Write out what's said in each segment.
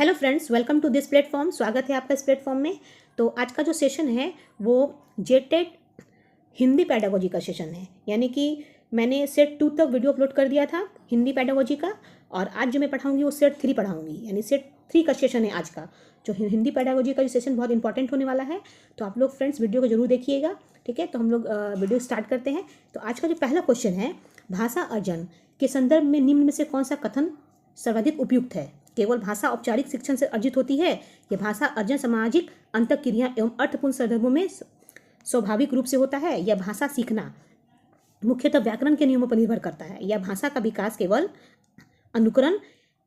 Hello friends, welcome to this platform. स्वागत है आपका इस प्लेटफॉर्म में। तो आज का जो सेशन है वो जेटेट हिंदी पैडागोजी का सेशन है। यानी कि मैंने सेट 2 तक वीडियो अपलोड कर दिया था हिंदी पैडागोजी का, और आज जो मैं पढ़ाऊंगी वो सेट 3 पढ़ाऊंगी। यानी सेट 3 का सेशन है आज का। जो हिंदी पैडागोजी का जो सेशन बहुत इंपॉर्टेंट होने वाला है, तो आप लोग फ्रेंड्स वीडियो को जरूर देखिएगा। ठीक है, तो हम लोग वीडियो स्टार्ट करते हैं। तो आज का जो पहला क्वेश्चन है, भाषा अर्जन के संदर्भ में निम्न में से कौन सा कथन सर्वाधिक उपयुक्त है? केवल भाषा औपचारिक शिक्षण से अर्जित होती है या भाषा अर्जन सामाजिक अंतःक्रिया एवं अर्थपूर्ण संदर्भों में स्वाभाविक रूप से होता है, या भाषा सीखना मुख्यतः व्याकरण के नियमों पर निर्भर करता है, या भाषा का विकास केवल अनुकरण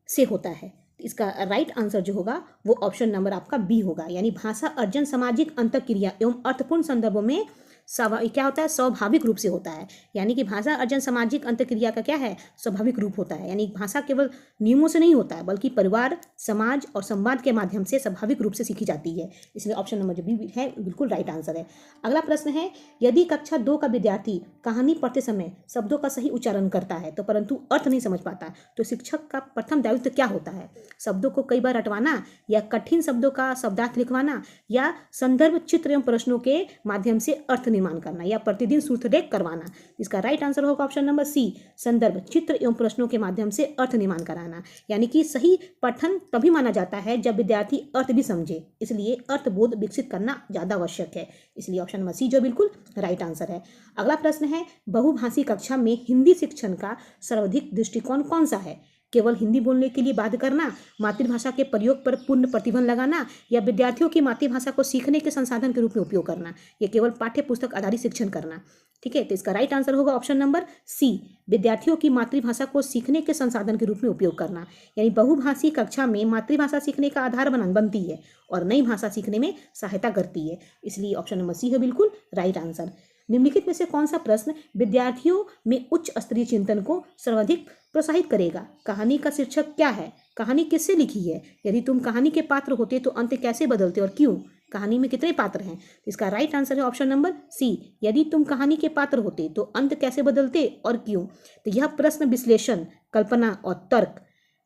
से होता है? इसका राइट आंसर जो होगा वो ऑप्शन नंबर आपका बी होगा। यानी भाषा अर्जन सामाजिक अंतःक्रिया एवं अर्थपूर्ण संदर्भों में क्या होता है? स्वाभाविक रूप से होता है। यानी कि भाषा अर्जन सामाजिक अंतःक्रिया का क्या है? स्वाभाविक रूप होता है। यानी भाषा केवल नियमों से नहीं होता है, बल्कि परिवार, समाज और संवाद के माध्यम से स्वाभाविक रूप से सीखी जाती है। इसलिए ऑप्शन नंबर जो बी है बिल्कुल राइट आंसर है। अगला प्रश्न है, यदि कक्षा 2 का विद्यार्थी कहानी पढ़ते समय शब्दों का सही उच्चारण करता है तो परंतु अर्थ नहीं समझ पाता, तो शिक्षक का प्रथम दायित्व क्या होता है? शब्दों को कई बार रटवाना, या कठिन शब्दों का शब्दार्थ लिखवाना, या संदर्भ चित्र एवं प्रश्नों के माध्यम से अर्थ निर्माण करना, या प्रतिदिन सूत्रलेख करवाना? इसका राइट आंसर होगा ऑप्शन नंबर सी, संदर्भ चित्र एवं प्रश्नों के माध्यम से अर्थ निर्माण कराना। यानी कि सही पठन तभी माना जाता है जब विद्यार्थी अर्थ भी समझे, इसलिए अर्थबोध विकसित करना ज्यादा आवश्यक है। इसलिए ऑप्शन नंबर सी जो बिल्कुल राइट आंसर है। अगला प्रश्न है, बहुभाषी कक्षा में हिंदी शिक्षण का सर्वाधिक दृष्टिकोण कौन सा है? केवल हिंदी बोलने के लिए बाध्य करना, मातृभाषा के प्रयोग पर पूर्ण प्रतिबंध लगाना, या विद्यार्थियों की मातृभाषा को सीखने के संसाधन के रूप में उपयोग करना, या केवल पाठ्य पुस्तक आधारित शिक्षण करना? ठीक है, तो इसका राइट आंसर होगा ऑप्शन नंबर सी, विद्यार्थियों की मातृभाषा को सीखने के संसाधन के रूप में उपयोग करना। यानी बहुभाषी कक्षा में मातृभाषा सीखने का आधार बनती है और नई भाषा सीखने में सहायता करती है। इसलिए ऑप्शन नंबर सी है बिल्कुल राइट आंसर। निम्नलिखित में से कौन सा प्रश्न विद्यार्थियों में उच्च स्तरीय चिंतन को सर्वाधिक प्रोत्साहित करेगा? कहानी का शीर्षक क्या है? कहानी किससे लिखी है? यदि तुम कहानी के पात्र होते तो अंत कैसे बदलते और क्यों? कहानी में कितने पात्र हैं? इसका राइट आंसर है ऑप्शन नंबर सी, यदि तुम कहानी के पात्र होते तो अंत कैसे बदलते और क्यों? तो यह प्रश्न विश्लेषण, कल्पना और तर्क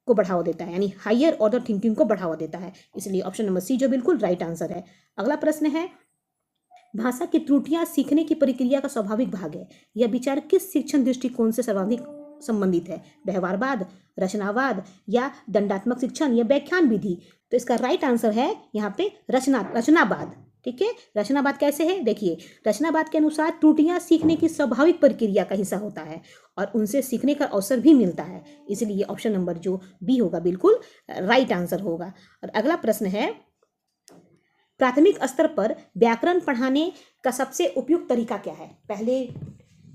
को बढ़ावा देता है, यानी हायर ऑर्डर थिंकिंग को बढ़ावा देता है। इसलिए ऑप्शन नंबर सी जो बिल्कुल राइट आंसर है। अगला प्रश्न है, भाषा की त्रुटियां सीखने की प्रक्रिया का स्वाभाविक भाग है। यह विचार किस शिक्षण दृष्टिकोण से सर्वाधिक संबंधित है? व्यवहारवाद, रचनावाद, या दंडात्मक शिक्षण, या व्याख्यान विधि? तो इसका राइट आंसर है यहाँ पे रचनावाद। ठीक है, रचनावाद कैसे है? देखिए, रचनावाद के अनुसार त्रुटियां सीखने की स्वाभाविक प्रक्रिया का हिस्सा होता है और उनसे सीखने का अवसर भी मिलता है। इसलिए ऑप्शन नंबर जो बी होगा बिल्कुल राइट आंसर होगा। और अगला प्रश्न है, प्राथमिक स्तर पर व्याकरण पढ़ाने का सबसे उपयुक्त तरीका क्या है?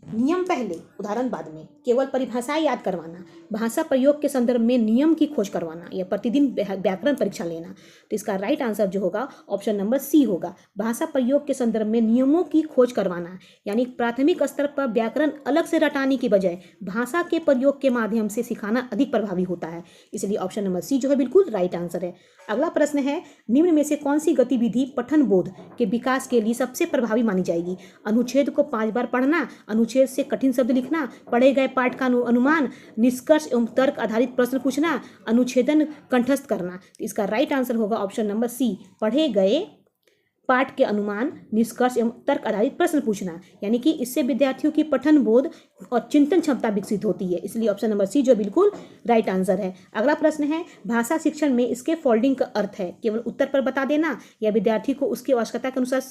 नियम पहले, उदाहरण बाद में, केवल परिभाषाएं याद करवाना, भाषा प्रयोग के संदर्भ में नियम की खोज करवाना, या प्रतिदिन व्याकरण परीक्षा लेना? तो इसका राइट आंसर जो होगा ऑप्शन नंबर सी होगा, भाषा प्रयोग के संदर्भ में नियमों की खोज करवाना। यानी प्राथमिक स्तर पर व्याकरण अलग से रटाने की बजाय भाषा के प्रयोग के माध्यम से सिखाना अधिक प्रभावी होता है। इसलिए ऑप्शन नंबर सी जो है बिल्कुल राइट आंसर है। अगला प्रश्न है, निम्न में से कौन सी गतिविधि पठन बोध के विकास के लिए सबसे प्रभावी मानी जाएगी? अनुच्छेद को 5 बार पढ़ना, अनुच्छेद से कठिन शब्द लिखना, पढ़े गए पाठ का अनुमान, निष्कर्ष एवं तर्क आधारित प्रश्न पूछना, अनुच्छेदन कंठस्थ करना? इसका राइट आंसर होगा ऑप्शन नंबर सी, पढ़े गए पाठ के अनुमान, निष्कर्ष एवं तर्क आधारित प्रश्न पूछना। यानी कि इससे विद्यार्थियों की पठन बोध और चिंतन क्षमता विकसित होती है। इसलिए ऑप्शन नंबर सी जो बिल्कुल राइट आंसर है। अगला प्रश्न है, भाषा शिक्षण में इसके फोल्डिंग का अर्थ है केवल उत्तर पर बता देना, या विद्यार्थी को उसकी आवश्यकता के अनुसार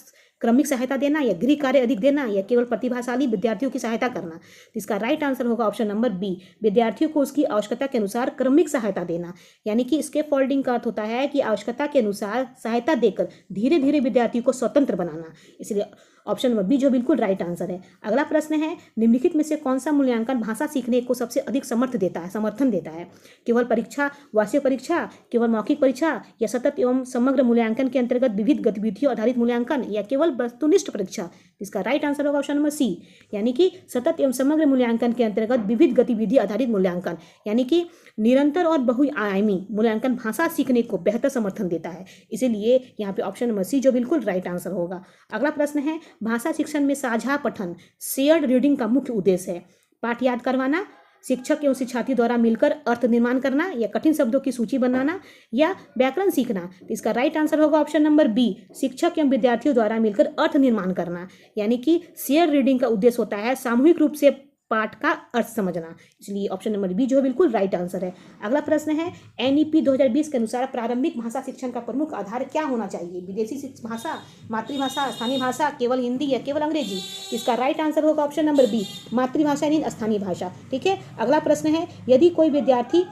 क्रमिक सहायता देना, या गृह कार्य अधिक देना, या केवल प्रतिभाशाली विद्यार्थियों की सहायता करना? इसका राइट आंसर होगा ऑप्शन नंबर बी, विद्यार्थियों को उसकी आवश्यकता के अनुसार क्रमिक सहायता देना। यानी कि इसके फोल्डिंग का अर्थ होता है कि आवश्यकता के अनुसार सहायता देकर धीरे धीरे विद्यार्थी को स्वतंत्र बनाना। इसलिए ऑप्शन नंबर बी जो बिल्कुल राइट आंसर है। अगला प्रश्न है, निम्नलिखित में से कौन सा मूल्यांकन भाषा सीखने को सबसे अधिक समर्थन देता है? केवल परीक्षा, वार्षिक परीक्षा, केवल मौखिक परीक्षा, या सतत एवं समग्र मूल्यांकन के अंतर्गत विविध गतिविधियों आधारित मूल्यांकन, या केवल वस्तुनिष्ठ परीक्षा? इसका राइट आंसर होगा ऑप्शन नंबर सी, यानी कि सतत एवं समग्र मूल्यांकन के अंतर्गत विविध गतिविधि आधारित मूल्यांकन। यानी कि निरंतर और बहुआयामी मूल्यांकन भाषा सीखने को बेहतर समर्थन देता है। इसीलिए यहाँ पे ऑप्शन नंबर सी जो बिल्कुल राइट आंसर होगा। अगला प्रश्न है, भाषा शिक्षण में साझा पठन, शेयर्ड रीडिंग का मुख्य उद्देश्य है? पाठ याद करवाना, शिक्षक एवं शिक्षार्थी द्वारा मिलकर अर्थ निर्माण करना, या कठिन शब्दों की सूची बनाना, या व्याकरण सीखना। तो इसका राइट आंसर होगा ऑप्शन नंबर बी, शिक्षक एवं विद्यार्थियों द्वारा मिलकर अर्थ निर्माण करना। यानी कि शेयर रीडिंग का उद्देश्य होता है सामूहिक रूप से पाठ का अर्थ समझना, इसलिए ऑप्शन नंबर बी जो है बिल्कुल राइट आंसर है। अगला प्रश्न है, एनईपी 2020 के अनुसार प्रारंभिक भाषा शिक्षण का प्रमुख आधार क्या होना चाहिए? विदेशी भाषा, मातृभाषा, स्थानीय भाषा, केवल हिंदी या केवल अंग्रेजी? इसका राइट आंसर होगा ऑप्शन नंबर बी, मातृभाषा यानी स्थानीय भाषा। ठीक है, अगला प्रश्न है, यदि कोई विद्यार्थी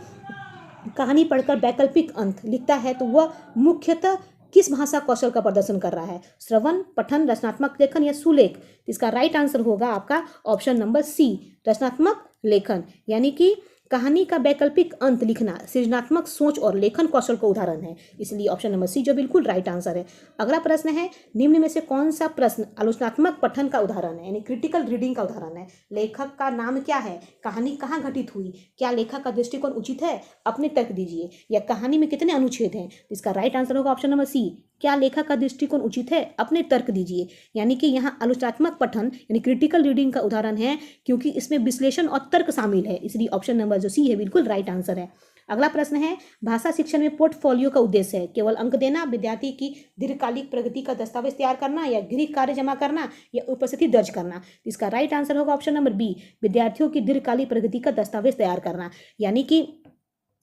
कहानी पढ़कर वैकल्पिक अंत लिखता है तो वह मुख्यतः किस भाषा कौशल का प्रदर्शन कर रहा है? श्रवण, पठन, रचनात्मक लेखन या सुलेख? इसका राइट आंसर होगा आपका ऑप्शन नंबर सी, रचनात्मक लेखन। यानी कि कहानी का वैकल्पिक अंत लिखना सृजनात्मक सोच और लेखन कौशल का उदाहरण है, इसलिए ऑप्शन नंबर सी जो बिल्कुल राइट आंसर है। अगला प्रश्न है, निम्न में से कौन सा प्रश्न आलोचनात्मक पठन का उदाहरण है, यानी क्रिटिकल रीडिंग का उदाहरण है? लेखक का नाम क्या है? कहानी कहाँ घटित हुई? क्या लेखक का दृष्टिकोण उचित है? अपने तर्क दीजिए। या कहानी में कितने अनुच्छेद हैं? इसका राइट आंसर होगा ऑप्शन नंबर सी, क्या लेखक का दृष्टिकोण उचित है? अपने तर्क दीजिए। यानी कि यहाँ आलोचनात्मक पठन यानी क्रिटिकल रीडिंग का उदाहरण है, क्योंकि इसमें विश्लेषण और तर्क शामिल है, इसलिए ऑप्शन नंबर जो सी है बिल्कुल राइट आंसर है। अगला प्रश्न है, भाषा शिक्षण में पोर्टफोलियो का उद्देश्य है केवल अंक देना, विद्यार्थी की दीर्घकालिक प्रगति का दस्तावेज तैयार करना, या गृह कार्य जमा करना, या उपस्थिति दर्ज करना? इसका राइट आंसर होगा ऑप्शन नंबर बी, विद्यार्थियों की दीर्घकालिक प्रगति का दस्तावेज तैयार करना। यानी कि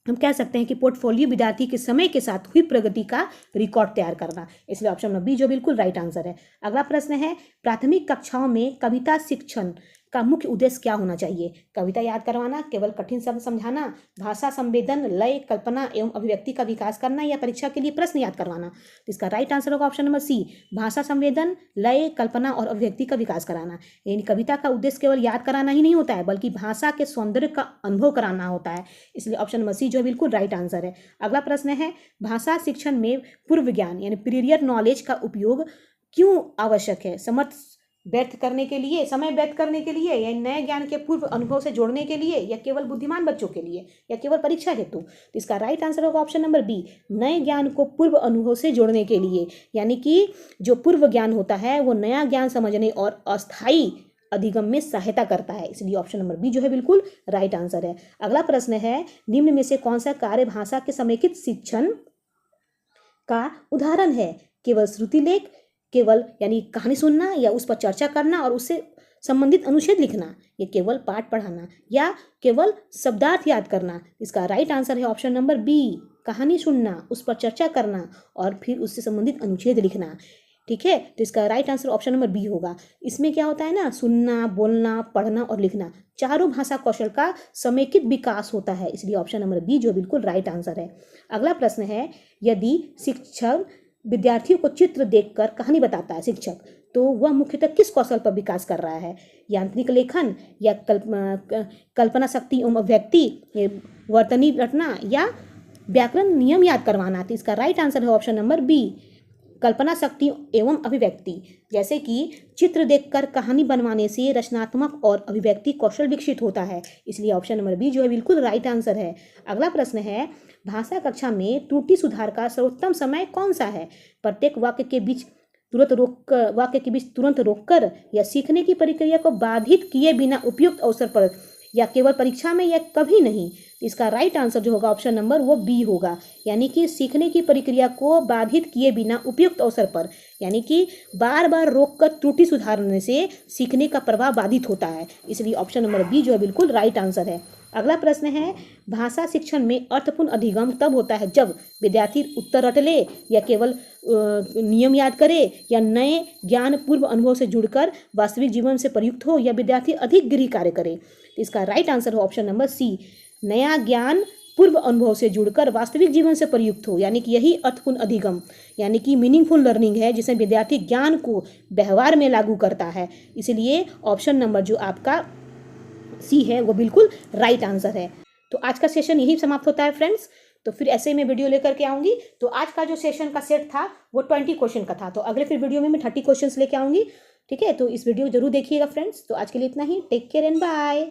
हम कह सकते हैं कि पोर्टफोलियो विद्यार्थी के समय के साथ हुई प्रगति का रिकॉर्ड तैयार करना, इसलिए ऑप्शन नंबर बी जो बिल्कुल राइट आंसर है। अगला प्रश्न है, प्राथमिक कक्षाओं में कविता शिक्षण का मुख्य उद्देश्य क्या होना चाहिए? कविता याद करवाना, केवल कठिन शब्द समझाना, भाषा संवेदन, लय, कल्पना एवं अभिव्यक्ति का विकास करना, या परीक्षा के लिए प्रश्न याद करवाना? तो इसका राइट आंसर होगा ऑप्शन नंबर सी, भाषा संवेदन, लय, कल्पना और अभिव्यक्ति का विकास कराना। यानी कविता का उद्देश्य केवल याद कराना ही नहीं होता है, बल्कि भाषा के सौंदर्य का अनुभव कराना होता है, इसलिए ऑप्शन नंबर सी जो बिल्कुल राइट आंसर है। अगला प्रश्न है, भाषा शिक्षण में पूर्व ज्ञान यानी प्रीरियर नॉलेज का उपयोग क्यों आवश्यक है? समय व्यर्थ करने के लिए, या नए ज्ञान के पूर्व अनुभव से जोड़ने के लिए, या केवल बुद्धिमान बच्चों के लिए, या केवल परीक्षा हेतु? तो इसका राइट आंसर होगा ऑप्शन नंबर बी, नए ज्ञान को पूर्व अनुभव से जोड़ने के लिए। यानी कि जो पूर्व ज्ञान होता है वो नया ज्ञान समझने और अस्थायी अधिगम में सहायता करता है, इसलिए ऑप्शन नंबर बी जो है बिल्कुल राइट आंसर है। अगला प्रश्न है, निम्न में से कौन सा कार्य भाषा के समेकित शिक्षण का उदाहरण है? केवल श्रुति लेख, केवल यानी कहानी सुनना, या उस पर चर्चा करना और उससे संबंधित अनुच्छेद लिखना, या केवल पाठ पढ़ाना, या केवल शब्दार्थ याद करना? इसका राइट आंसर है ऑप्शन नंबर बी, कहानी सुनना, उस पर चर्चा करना और फिर उससे संबंधित अनुच्छेद लिखना। ठीक है, तो इसका right answer option number B होगा। इसमें क्या होता है ना, सुनना, बोलना, पढ़ना और लिखना चारों भाषा कौशल का समेकित विकास होता है, इसलिए ऑप्शन नंबर बी जो बिल्कुल राइट आंसर है। अगला प्रश्न है, यदि शिक्षक विद्यार्थियों को चित्र देखकर कहानी बताता है शिक्षक, तो वह मुख्यतः किस कौशल पर विकास कर रहा है? यांत्रिक लेखन, या कल्पना शक्ति एवं अभिव्यक्ति, वर्तनी रटना, या व्याकरण नियम याद करवाना? तो इसका राइट आंसर है ऑप्शन नंबर बी, कल्पना शक्ति एवं अभिव्यक्ति। जैसे कि चित्र देखकर कहानी बनवाने से रचनात्मक और अभिव्यक्ति कौशल विकसित होता है, इसलिए ऑप्शन नंबर बी जो है बिल्कुल राइट आंसर है। अगला प्रश्न है, भाषा कक्षा में त्रुटि सुधार का सर्वोत्तम समय कौन सा है? प्रत्येक वाक्य के बीच तुरंत रोककर, या सीखने की प्रक्रिया को बाधित किए बिना उपयुक्त अवसर पर, या केवल परीक्षा में, या कभी नहीं? इसका राइट आंसर जो होगा ऑप्शन नंबर वो बी होगा, यानी कि सीखने की प्रक्रिया को बाधित किए बिना उपयुक्त अवसर पर, यानी कि बार बार रोककर त्रुटि सुधारने से सीखने का प्रभाव बाधित होता है, इसलिए ऑप्शन नंबर बी जो है बिल्कुल राइट आंसर है। अगला प्रश्न है, भाषा शिक्षण में अर्थपूर्ण अधिगम तब होता है जब विद्यार्थी उत्तर रट ले, या केवल नियम याद करे, या नए ज्ञान पूर्व अनुभव से जुड़कर वास्तविक जीवन से प्रयुक्त हो, या विद्यार्थी अधिक गृह कार्य करे? इसका राइट आंसर हो ऑप्शन नंबर सी, नया ज्ञान पूर्व अनुभव से जुड़कर वास्तविक जीवन से प्रयुक्त हो, यानी कि यही अर्थपूर्ण अधिगम यानी कि मीनिंगफुल लर्निंग है, जिसमें विद्यार्थी ज्ञान को व्यवहार में लागू करता है, इसलिए ऑप्शन नंबर जो आपका सी है वो बिल्कुल राइट आंसर है। तो आज का सेशन यही समाप्त होता है फ्रेंड्स। तो फिर ऐसे ही मैं वीडियो लेकर के आऊँगी। तो आज का जो सेशन का सेट था वो 20 क्वेश्चन का था, तो अगले फिर वीडियो में मैं 30 क्वेश्चन लेके आऊँगी। ठीक है, तो इस वीडियो जरूर देखिएगा फ्रेंड्स। तो आज के लिए इतना ही, टेक केयर एंड बाय।